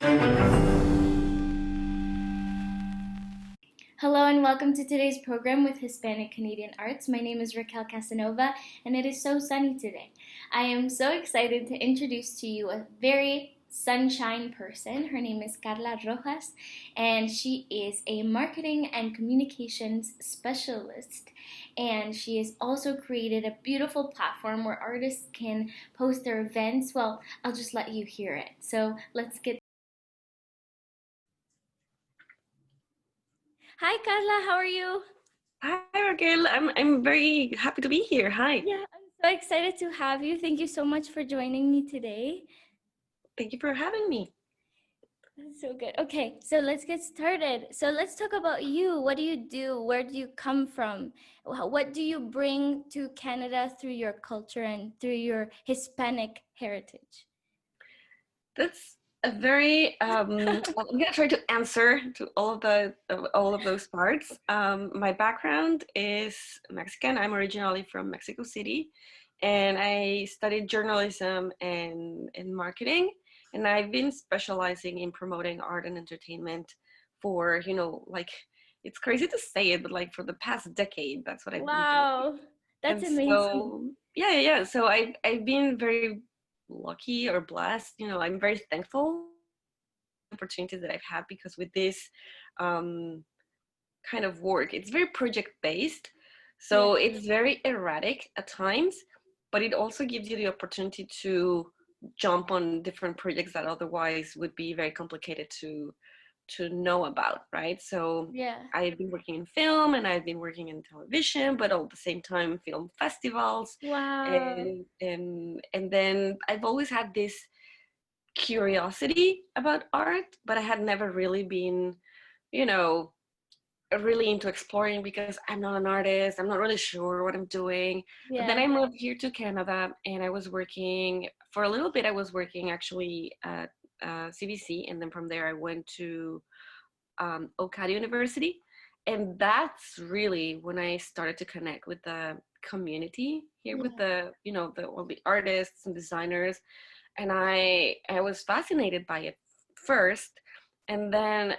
Hello and welcome to today's program with Hispanic Canadian Arts. My name is Raquel Casanova and it is so sunny today. I am so excited to introduce to you a very sunshine person. Her name is Carla Rojas and she is a marketing and communications specialist. And she has also created a beautiful platform where artists can post their events. Well, I'll just let you hear it. So let's get. Hi, Carla, how are you? Hi, Raquel. I'm very happy to be here. Hi. Yeah, I'm so excited to have you. Thank you so much for joining me today. Thank you for having me. That's so good. Okay, so let's get started. So let's talk about you. What do you do? Where do you come from? What do you bring to Canada through your culture and through your Hispanic heritage? That's a very I'm gonna try to answer to all of those parts. My background is Mexican. I'm originally from Mexico City, and I studied journalism and marketing. And I've been specializing in promoting art and entertainment for, like, it's crazy to say it, but like for the past decade, that's what I've been doing. Wow, that's And amazing. so yeah. So I've been very lucky or blessed. I'm very thankful opportunities that I've had, because with this um, kind of work, it's very project based, Yeah. so it's very erratic at times, but it also gives you the opportunity to jump on different projects that otherwise would be very complicated to know about, right? So Yeah. I've been working in film and I've been working in television, but at the same time film festivals, Wow. and then I've always had this curiosity about art, but I had never really been, you know, really into exploring, because I'm not an artist. I'm not really sure what I'm doing. But then Yeah. I moved here to Canada, and I was working for a little bit. I was working actually at CBC, and then from there I went to Okada University. And that's really when I started to connect with the community here, with Yeah. all the artists and designers. And I was fascinated by it first, and then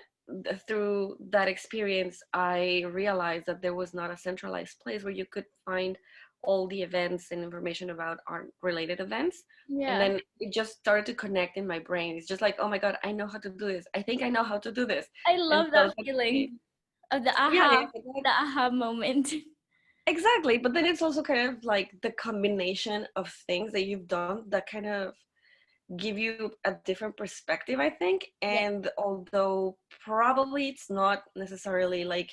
through that experience I realized that there was not a centralized place where you could find all the events and information about art related events. And Yeah. then it just started to connect in my brain. It's just like, oh my god, I know how to do this. I think I know how to do this. I And love so that feeling of the yeah, the aha moment. exactly. But then it's also kind of like the combination of things that you've done that kind of give you a different perspective, I think. Yeah. And although probably it's not necessarily like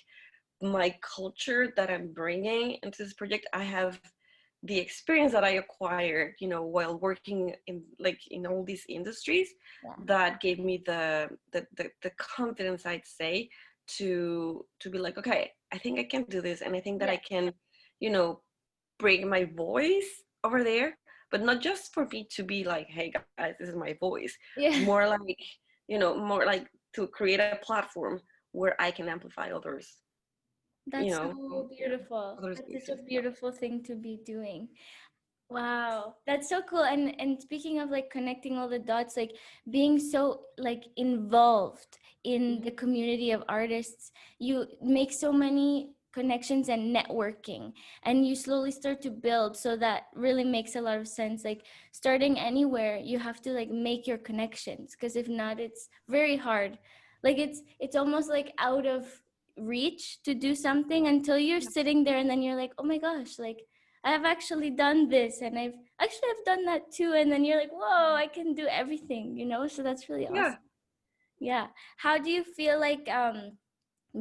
my culture that I'm bringing into this project, I have the experience that I acquired, while working in all these industries, Yeah. that gave me the confidence, I'd say, to be like, okay, I think I can do this, and I think that Yeah. I can, you know, bring my voice over there, but not just for me to be like, hey guys, this is my voice. Yeah. More like to create a platform where I can amplify others, That's so yeah, beautiful. others' That's such voices. a Yeah. beautiful thing to be doing. Wow, that's so cool. And speaking of like connecting all the dots, like being so like involved in the community of artists, you make so many connections and networking, and you slowly start to build. So that really makes a lot of sense. Like starting anywhere, you have to like make your connections, because if not, it's very hard. Like it's almost like out of reach to do something until you're sitting there and then you're like, oh my gosh, like I've actually done this and I've done that too. And then you're like, whoa, I can do everything, you know? So that's really Yeah. awesome. Yeah. How do you feel like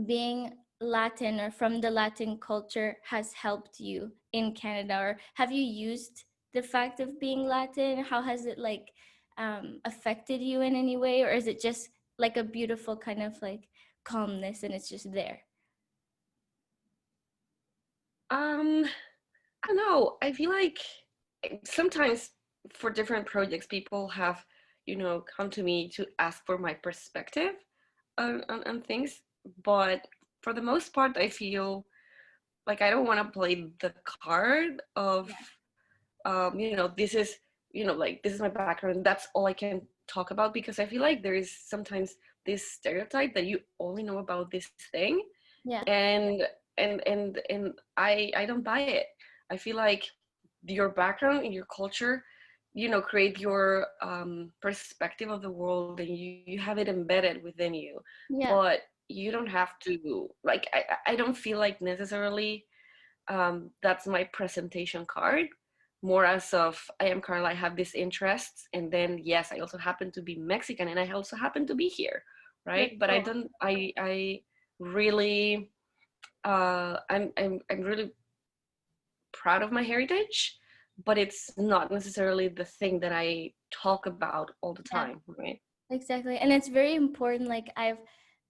being Latin or from the Latin culture has helped you in Canada? Or have you used the fact of being Latin? How has it like affected you in any way? Or is it just like a beautiful kind of like calmness and it's just there? um I don't know. I feel like sometimes for different projects, people have, come to me to ask for my perspective on things. But for the most part, I feel like I don't want to play the card of, this is like this is my background, that's all I can talk about, because I feel like there is sometimes this stereotype that you only know about this thing, Yeah. and I don't buy it. I feel like your background and your culture, create your perspective of the world, and you have it embedded within you. Yeah. But you don't have to, like, I don't feel like necessarily that's my presentation card. More as of, I am Carla, I have these interests, and then yes, I also happen to be Mexican, and I also happen to be here, That's right? But I cool. don't, I really, I'm really proud of my heritage, but it's not necessarily the thing that I talk about all the Yeah. time, right? Exactly. And it's very important. Like, I've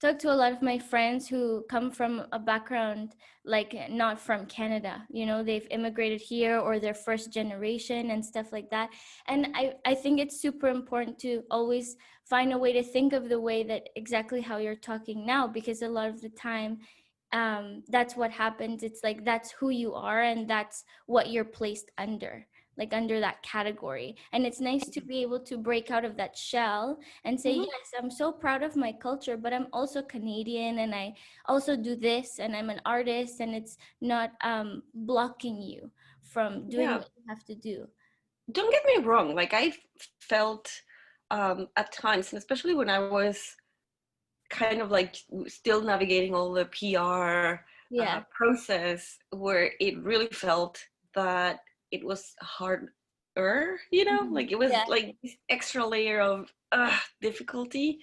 talked to a lot of my friends who come from a background like not from Canada. They've immigrated here, or they're first generation and stuff like that. And I think it's super important to always find a way to think of the way that exactly how you're talking now, because a lot of the time, that's what happens. It's like that's who you are, and that's what you're placed under, like under that category. And it's nice to be able to break out of that shell and say, Mm-hmm. yes, I'm so proud of my culture, but I'm also Canadian, and I also do this, and I'm an artist, and it's not blocking you from doing Yeah. what you have to do. Don't get me wrong. Like, I felt at times, and especially when I was kind of like still navigating all the PR Yeah. process, where it really felt that it was harder, Mhm. like it was Yeah. like this extra layer of difficulty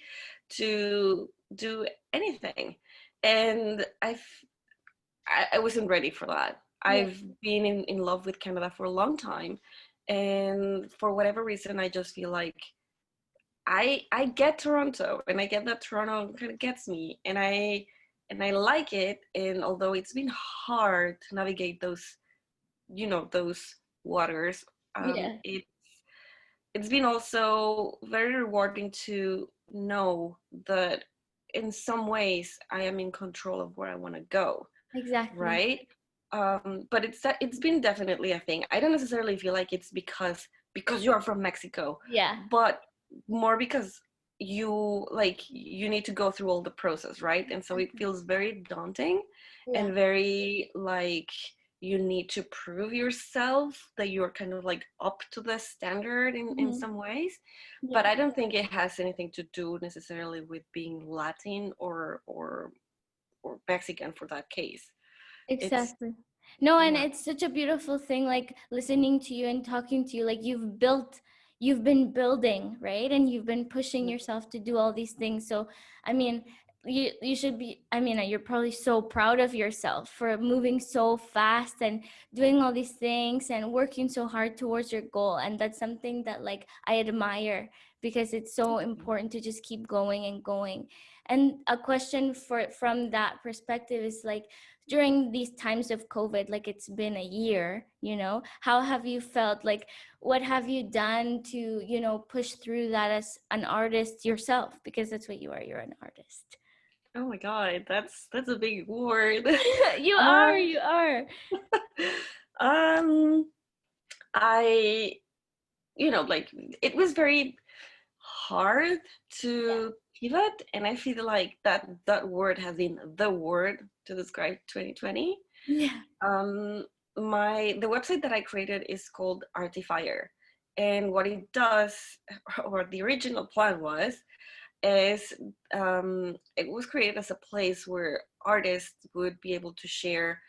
to do anything. And I wasn't ready for that. Yeah. I've been in love with Canada for a long time. And for whatever reason, I just feel like I get Toronto, and I get that Toronto kind of gets me, and I like it. And although it's been hard to navigate those waters, Yeah. it's been also very rewarding to know that in some ways I am in control of where I want to go, Exactly. right? But it's been definitely a thing. I don't necessarily feel like it's because you're from Mexico, Yeah. but more because you need to go through all the process, right? And so it feels very daunting, Yeah. and very like you need to prove yourself that you're kind of like up to the standard in Hmm. some ways. But Yeah. I don't think it has anything to do necessarily with being Latin or Mexican for that case. It's Exactly. No, and yeah. it's such a beautiful thing, like listening to you and talking to you, like you've been building, right? And you've been pushing yourself to do all these things. So, I mean, you should be, I mean, you're probably so proud of yourself for moving so fast and doing all these things and working so hard towards your goal. And that's something that like I admire, because it's so important to just keep going and going. And a question from that perspective is like, during these times of COVID, like it's been a year, how have you felt? Like, what have you done to, push through that as an artist yourself? Because that's what you are. You're an artist. Oh my God, that's a big word. You are, uh, you are. um, I, like it was very hard Yeah. to pivot, and I feel like that word has been the word to describe 2020. Yeah. Um, the website that I created is called Artifier, and what it does, or the original plan was, is it was created as a place where artists would be able to share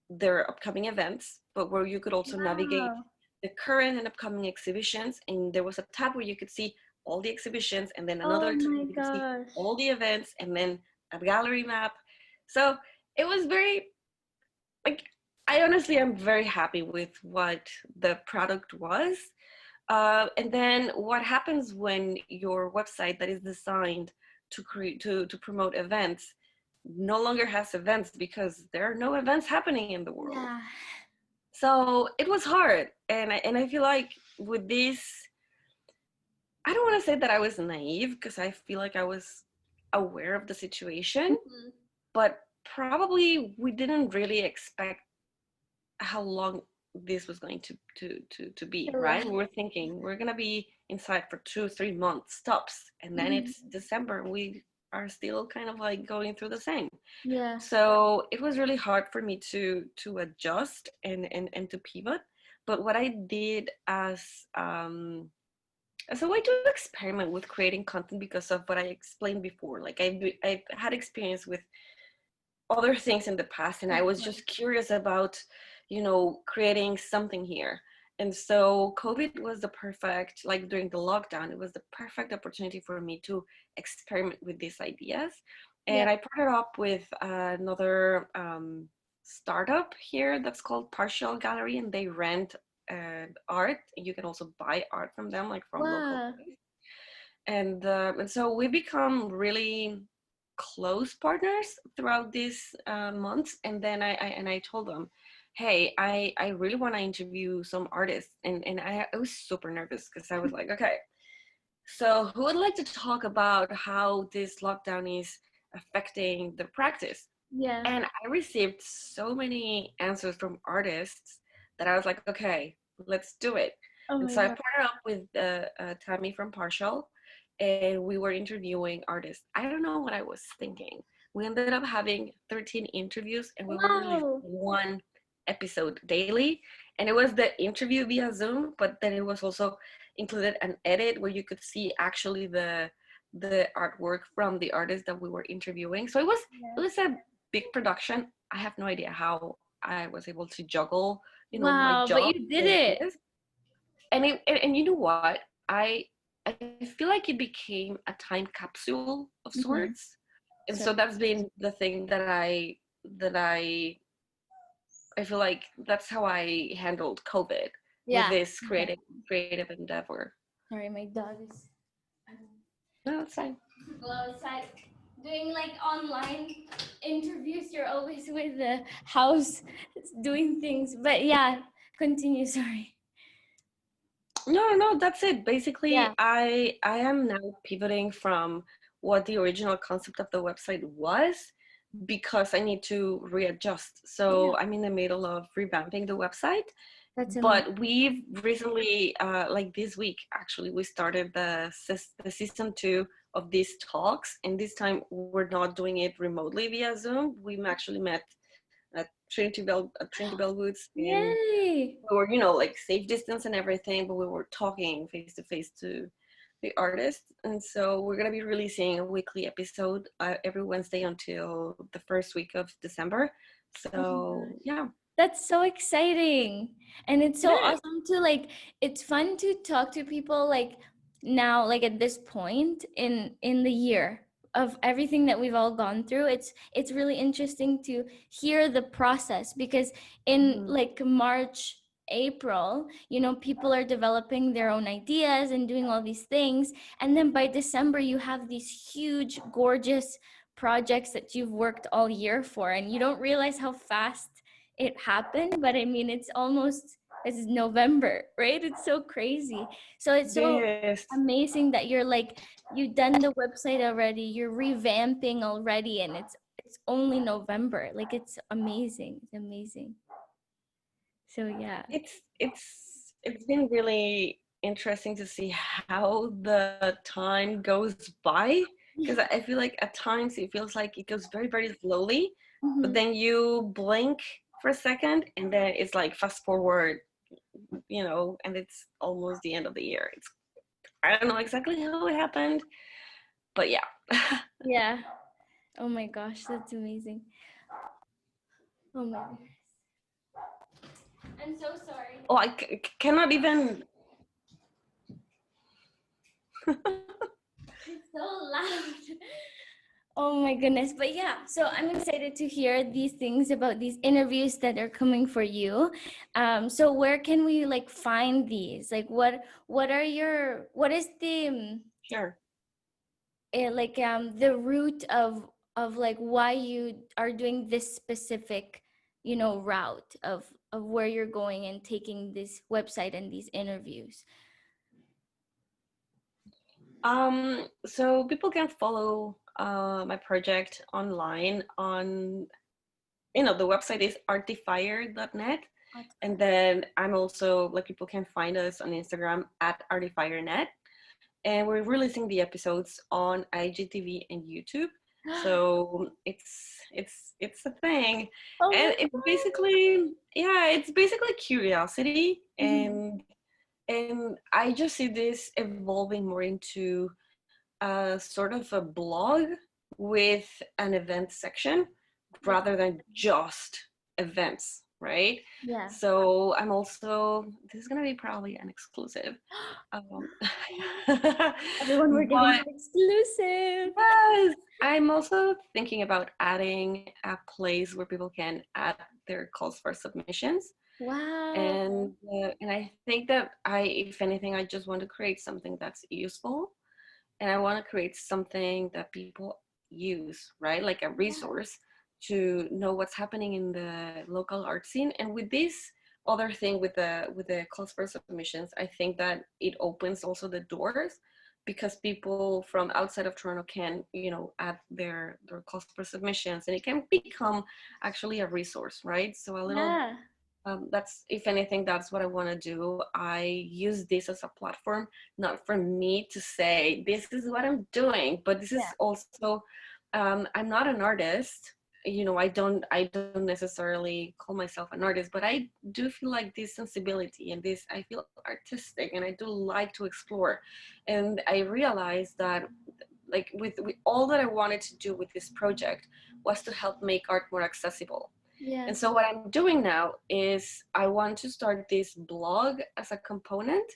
their upcoming events, but where you could also navigate Wow. the current and upcoming exhibitions. And there was a tab where you could see all the exhibitions, and then Oh another tab my where you could see gosh. all the events, and then a gallery map. So it was very, like, I honestly am very happy with what the product was. And then what happens when your website that is designed to create to promote events no longer has events, because there are no events happening in the world. Yeah. So it was hard, and I feel like with this, I don't want to say that I was naive, because I feel like I was aware of the situation, Mhm. but probably we didn't really expect how long this was going to be, To right? last. We were thinking we're gonna be inside for 2 3 months tops, and then Mhm. it's December and we are still kind of like going through the same. Yeah. So it was really hard for me to adjust and to pivot. But what I did as a way to experiment with creating content, because of what I explained before, like I've had experience with other things in the past, and I Of was course. just curious about, creating something here. And so COVID was the perfect, like during the lockdown, it was the perfect opportunity for me to experiment with these ideas. Yeah. And I partnered up with another startup here that's called Partial Gallery, and they rent art. You can also buy art from them, like from local Wow. artists. And so we become really close partners throughout these months. And then I told them, hey, I really want to interview some artists. And I was super nervous because I was like, okay, so who would like to talk about how this lockdown is affecting the practice? Yeah. And I received so many answers from artists that I was like, okay, let's do it. Oh And my so I God. partnered up with Tammy from Partial, and we were interviewing artists. I don't know what I was thinking. We ended up having 13 interviews, and we were releasing Wow. one episode daily. And it was the interview via Zoom, but then it was also included an edit where you could see actually the artwork from the artist that we were interviewing. So it Yeah. was a big production. I have no idea how I was able to juggle, my Wow. But job you did and it. this. And you know what? I feel like it became a time capsule of Mm-hmm. sorts. And so So, that's been the thing that I feel like that's how I handled COVID with yeah. this Yeah. creative endeavor. Sorry, my dog is No, it's fine. go outside. Doing like online interviews, you're always with the house doing things. But yeah, continue. Sorry. No, that's it. Yeah. Basically, I am now pivoting from what the original concept of the website was, because I need to readjust. Yeah. So I'm in the middle of revamping the website, That's amazing. but we've recently, like this week, actually, we started the season 2 of these talks, and this time we're not doing it remotely via Zoom. We actually met at Trinity Bellwoods, and Yay. we were, like safe distance and everything, but we were talking face to face to the artist. And so we're going to be releasing a weekly episode every Wednesday until the first week of December. Oh my So gosh. yeah, That's so exciting. And it's it so is. awesome to like it's fun to talk to people like now like at this point in the year of everything that we've all gone through. It's really interesting to hear the process because in Mhm. like March, April, people are developing their own ideas and doing all these things. And then by December you have these huge gorgeous projects that you've worked all year for and you don't realize how fast it happened. But I mean it's November, right? It's so crazy. So it's so Yes, amazing that you're like you've done the website already, you're revamping already, and it's only November. Like it's amazing. It's amazing. So yeah. it's been really interesting to see how the time goes by, because Yeah. I feel like at times it feels like it goes very, very slowly, but Hmm. then you blink for a second and then it's like fast forward, and it's almost the end of the year. I don't know exactly how it happened, but yeah. Yeah. Oh my gosh, that's amazing. Oh my goodness. I'm so sorry. Oh, cannot even. It's so loud. Oh my goodness. But yeah, so I'm excited to hear these things about these interviews that are coming for you. So where can we like find these? Like what is the Sure. like the root of like why you are doing this specific, route of where you're going and taking this website and these interviews. So people can follow my project online on, the website is artifier.net. And then I'm also like, people can find us on Instagram at artifiernet, and we're releasing the episodes on IGTV and YouTube. So it's a thing, Oh my and it's God. basically, yeah, it's basically curiosity, Mhm. and I just see this evolving more into a sort of a blog with an event section That's rather than just events, right? yeah. So I'm also, this is gonna be probably an exclusive, um, Everyone, we're giving but an exclusive. yes, I'm also thinking about adding a place where people can add their calls for submissions. Wow. And I think that if anything, I just want to create something that's useful, and I want to create something that people use, right? Like a resource to know what's happening in the local art scene. And with this other thing, with the calls for submissions, I think that it opens also the doors, because people from outside of Toronto can, add their calls for submissions, and it can become actually a resource, right? So a little, Yeah. that's, if anything, that's what I want to do. I use this as a platform, not for me to say this is what I'm doing, but this is Yeah. also, I'm not an artist. I don't necessarily call myself an artist, but I do feel like this sensibility and this, I feel artistic, and I do like to explore. And I realized that, like, with all that I wanted to do with this project was to help make art more accessible. Yeah. And so what I'm doing now is I want to start this blog as a component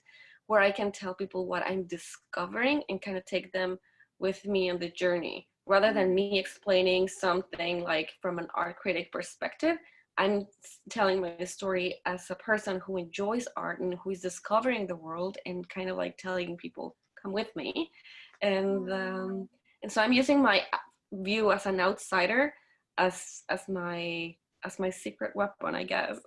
where I can tell people what I'm discovering and kind of take them with me on the journey. Rather than me explaining something like from an art critic perspective, I'm telling my story as a person who enjoys art and who is discovering the world, and kind of like telling people, come with me. And so I'm using my view as an outsider as my secret weapon, I guess.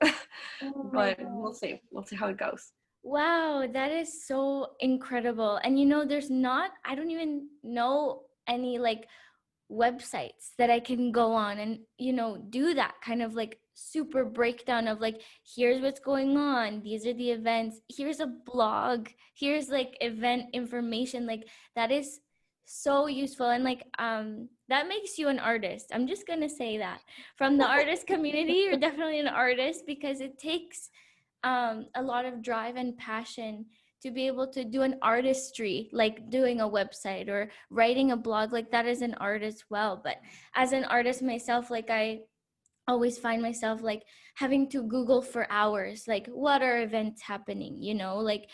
Oh my But we'll God. see. We'll see how it goes. Wow, that is so incredible. And there's not, I don't even know any like websites that I can go on and, do that kind of like super breakdown of like, here's what's going on. These are the events. Here's a blog. Here's like event information. Like that is so useful. And like, that makes you an artist. I'm just going to say that from the artist community, you're definitely an artist because it takes a lot of drive and passion to be able to do an artistry, like doing a website or writing a blog. Like that is an art as well. But as an artist myself, like I always find myself like having to Google for hours, like what are events happening, like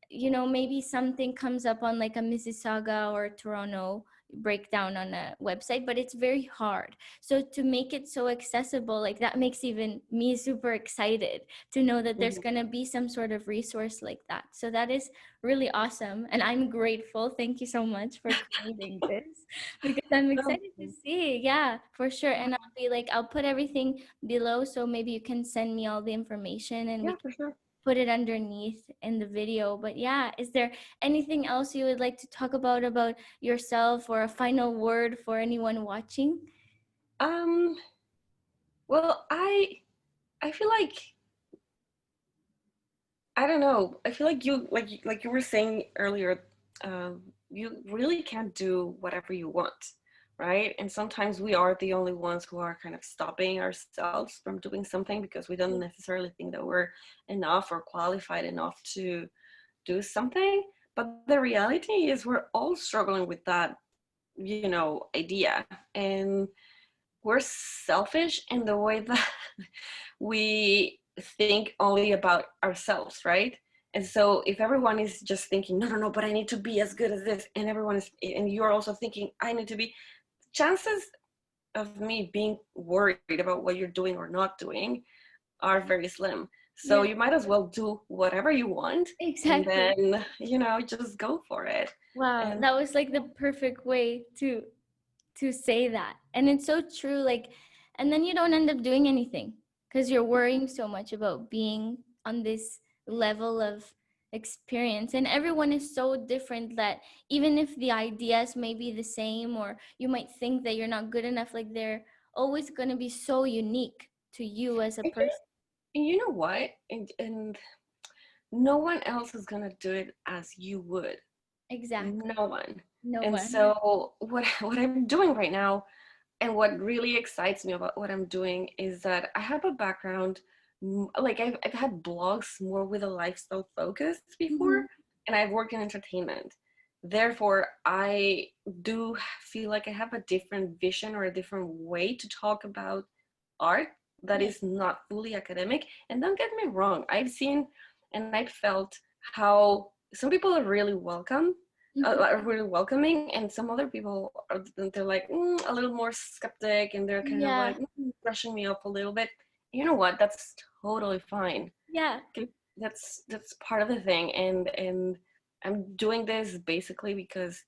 maybe something comes up on like a Mississauga or Toronto breakdown on a website, but it's very hard. So to make it so accessible, like that makes even me super excited to know that there's Mhm. going to be some sort of resource like that. So that is really awesome. And I'm grateful. Thank you so much for creating this because I'm No, excited to see. Yeah, for sure. And I'll be like, I'll put everything below. So maybe you can send me all the information and we yeah, for sure. put it underneath in the video. But yeah, is there anything else you would like to talk about yourself, or a final word for anyone watching? Um, well, I feel like, I don't know. I feel like you were saying earlier, you really can't do whatever you want, right? And sometimes we are the only ones who are kind of stopping ourselves from doing something because we don't necessarily think that we're enough or qualified enough to do something. But the reality is we're all struggling with that, idea. And we're selfish in the way that we think only about ourselves, right? And so if everyone is just thinking, no, no, no, but I need to be as good as this, and and you're also thinking, I need to be, chances of me being worried about what you're doing or not doing are very slim. So Yeah, you might as well do whatever you want, and exactly. then, just go for it. Wow, And that was like the perfect way to say that. And it's so true, like, and then you don't end up doing anything because you're worrying so much about being on this level of experience. And everyone is so different that even if the ideas may be the same, or you might think that you're not good enough, like they're always going to be so unique to you as a I think person. And you know what? And no one else is gonna do it as you would. Exactly. No one. No And one. so what I'm doing right now, and what really excites me about what I'm doing, is that I have a background, like I've had blogs more with a lifestyle focus before, Mhm. and I've worked in entertainment. Therefore, I do feel like I have a different vision or a different way to talk about art that Yeah. is not fully academic. And don't get me wrong, I've seen and I've felt how some people are really Mhm. are really welcoming, and some other people are, they're like a little more skeptic, and they're kind of Yeah. like brushing me off a little bit. You know what? That's totally fine. Yeah. That's part of the thing, and I'm doing this basically because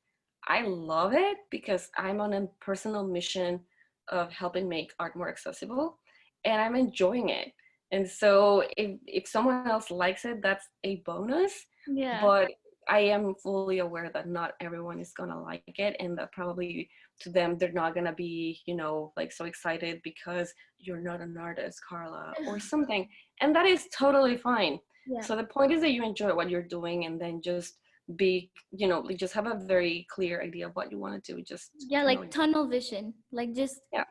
I love it, because I'm on a personal mission of helping make art more accessible, and I'm enjoying it. And so if someone else likes it, that's a bonus. Yeah. But I am fully aware that not everyone is gonna like it, and that probably to them they're not gonna be, like so excited because you're not an artist, Carla, or something. And that is totally fine. Yeah. So the point is that you enjoy what you're doing, and then just be, like just have a very clear idea of what you want to do. Just Yeah, kind of like like, tunnel vision. Like just yeah.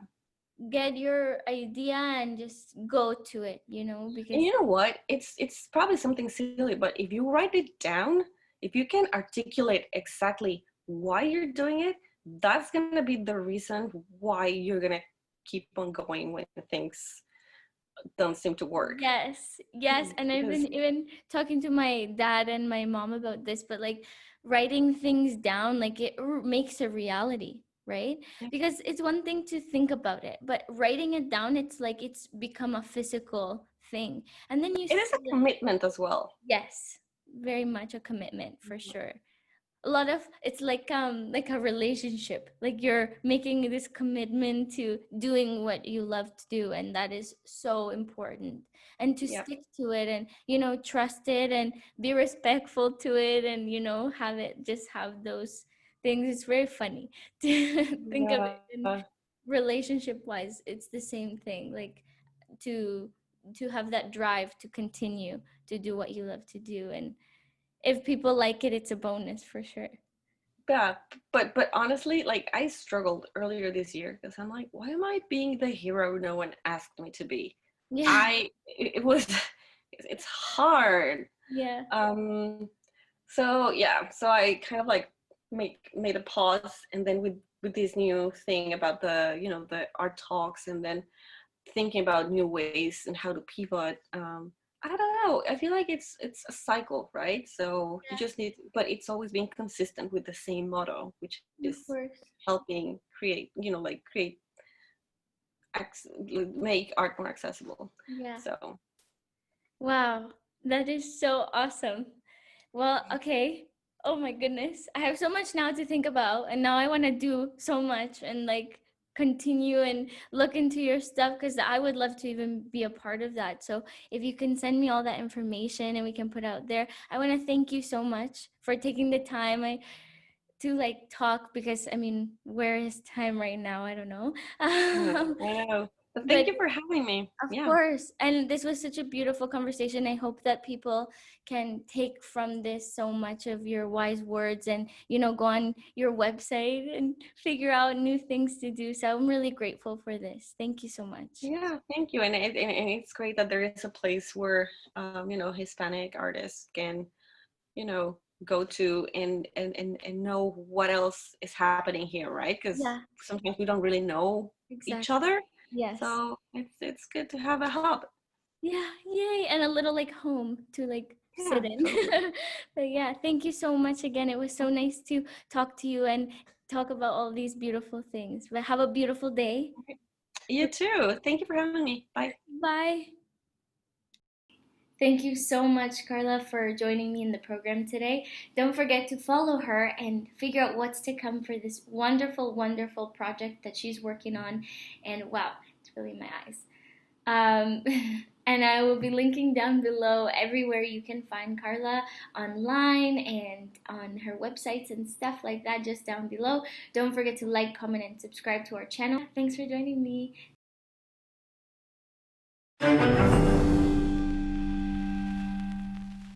get your idea and just go to it, And because you know what? It's probably something silly, but if you write it down, if you can articulate exactly why you're doing it, that's gonna be the reason why you're gonna keep on going when things don't seem to work. yes, yes. And I've Because been even talking to my dad and my mom about this, but like writing things down, like it makes a reality, right? Because it's one thing to think about it, but writing it down, it's like it's become a physical thing. And then you it is see a it. commitment as well. Yes, very much a commitment for sure. A lot of it's like a relationship, like you're making this commitment to doing what you love to do, and that is so important, and to Yeah. stick to it, and trust it and be respectful to it, and have it just have those things. It's very funny to think of it in Yeah. relationship wise. It's the same thing, like to have that drive to continue to do what you love to do, and if people like it, it's a bonus for sure. Yeah, but honestly, like I struggled earlier this year because I'm like, why am I being the hero no one asked me to be? Yeah. It was it's hard. Yeah. Um so yeah, so I kind of like made a pause, and then with this new thing about the art talks, and then thinking about new ways and how to pivot. I don't know. I feel like it's a cycle, right? So you just need, but it's always being consistent with the same motto, which Yeah, is of course. helping create, like create, make art more accessible. Yeah. So Wow. That is so awesome. Well, okay. Oh my goodness. I have so much now to think about, and now I want to do so much and like continue and look into your stuff, because I would love to even be a part of that. So if you can send me all that information and we can put out there, I want to thank you so much for taking the time. To like talk, because I mean, where is time right now? I don't know. I know. But But thank you for having me. of Yeah. course, and this was such a beautiful conversation. I hope that people can take from this so much of your wise words, and go on your website and figure out new things to do. So I'm really grateful for this. Thank you so much. Yeah, thank you. And it's great that there is a place where Hispanic artists can go to and know what else is happening here, right? Because Yeah, sometimes we don't really know each exactly. other, Yes. so it's good to have a hub. Yeah, yay. And a little like home to like sit Yeah, in. totally. But yeah, thank you so much again. It was so nice to talk to you and talk about all these beautiful things. But have a beautiful day. You too. Thank you for having me. Bye. Bye. Thank you so much, Carla, for joining me in the program today. Don't forget to follow her and figure out what's to come for this wonderful, wonderful project that she's working on. And wow, it's really my eyes. Um, and I will be linking down below everywhere you can find Carla online and on her websites and stuff like that, just down below. Don't forget to like, comment, and subscribe to our channel. Thanks for joining me.